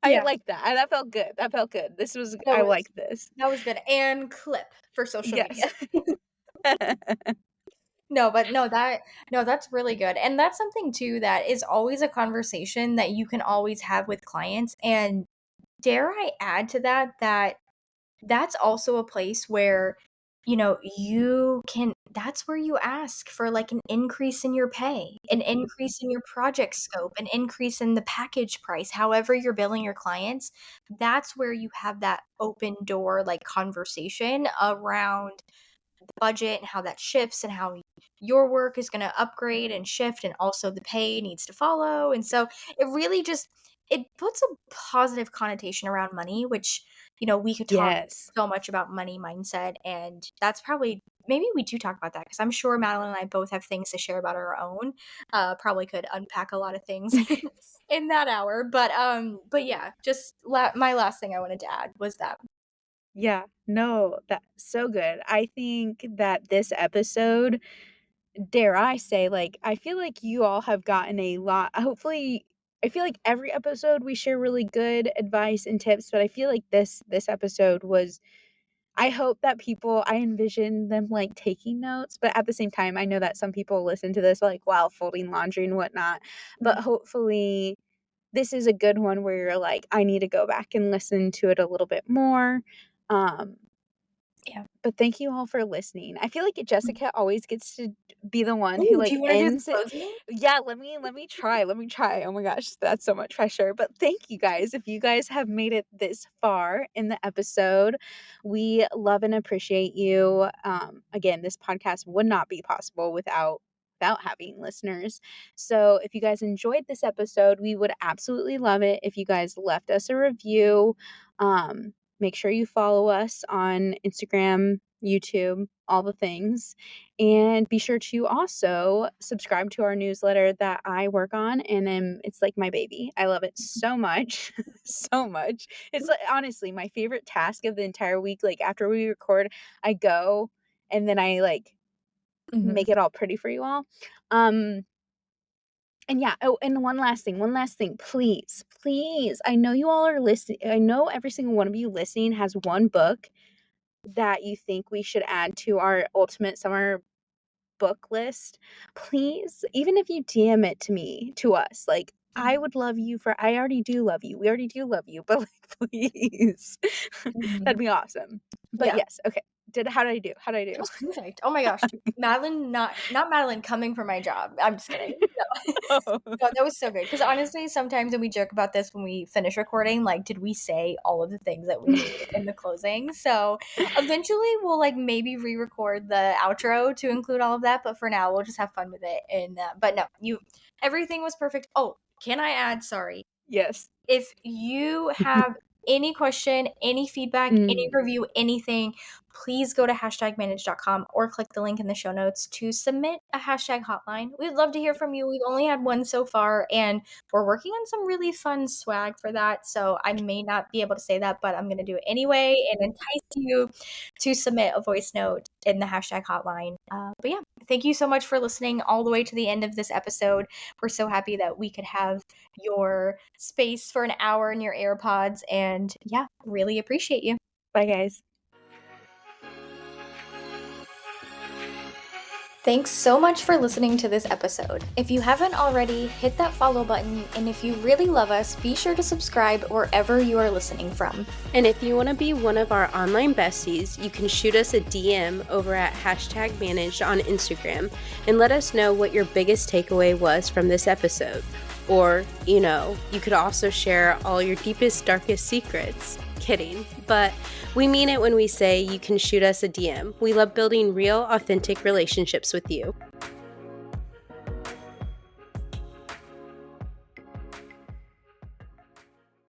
I Yeah. like that. That felt good. That felt good. That I was like this. that was good. And clip for social media. Yes. No, but no, that's really good. And that's something too that is always a conversation that you can always have with clients. And dare I add to that that that's also a place where, you can that's where you ask for, like, an increase in your pay, an increase in your project scope, an increase in the package price, however you're billing your clients. That's where you have that open door, like, conversation around budget and how that shifts and how your work is going to upgrade and shift and also the pay needs to follow. And so it really just it puts a positive connotation around money, which we could talk Yes. so much about money mindset, and that's probably maybe we do talk about that because I'm sure Madeline and I both have things to share about our own. Probably could unpack a lot of things in that hour. But yeah, just my last thing I wanted to add was that. Yeah, no, that's so good. I think that this episode, dare I say, like, I feel like you all have gotten a lot. Hopefully, I feel like every episode we share really good advice and tips, but I feel like this episode was, I hope that people, I envision them like taking notes, but at the same time, I know that some people listen to this like while folding laundry and whatnot. But hopefully this is a good one where you're like, I need to go back and listen to it a little bit more. Um, Yeah. but thank you all for listening. I feel like Jessica always gets to be the one who, Ooh, do like, you want to do the ends it. closing? Yeah, let me try. Oh my gosh, that's so much pressure. But thank you guys. If you guys have made it this far in the episode, we love and appreciate you. Again, this podcast would not be possible without having listeners. So if you guys enjoyed this episode, we would absolutely love it if you guys left us a review. Make sure you follow us on Instagram, YouTube, all the things. And be sure to also subscribe to our newsletter that I work on. And it's like my baby. I love it so much. So much. It's like, honestly my favorite task of the entire week. Like after we record, I go and then I like Mhm. make it all pretty for you all. And yeah, oh, and one last thing, please, please. I know you all are listening. I know every single one of you listening has one book that you think we should add to our ultimate summer book list. Please, even if you DM it to us, like I would love you for, I already do love you. We already do love you, but like please. Mhm. That'd be awesome. But Yeah. yes, okay. How did I do? How did I That do? was perfect. Oh my gosh. Madeline, not Madeline coming for my job. I'm just kidding. No. Oh, No, that was so good. Because honestly, sometimes when we joke about this when we finish recording, like, did we say all of the things that we needed in the closing? So eventually we'll like maybe re-record the outro to include all of that. But for now, we'll just have fun with it. And but no, everything was perfect. Oh, can I add? Sorry. yes. If you have any question, any feedback, any Mm, review, anything, please go to hashtagmanage.com or click the link in the show notes to submit a hashtag hotline. We'd love to hear from you. We've only had one so far, and we're working on some really fun swag for that. So I may not be able to say that, but I'm going to do it anyway and entice you to submit a voice note in the hashtag hotline. But yeah, thank you so much for listening all the way to the end of this episode. We're so happy that we could have your space for an hour in your AirPods. And yeah, really appreciate you. bye guys. Thanks so much for listening to this episode. If you haven't already, hit that follow button. And if you really love us, be sure to subscribe wherever you are listening from. And if you want to be one of our online besties, you can shoot us a DM over at #managed on Instagram and let us know what your biggest takeaway was from this episode. Or, you could also share all your deepest, darkest secrets. Kidding. But we mean it when we say you can shoot us a DM. We love building real, authentic relationships with you.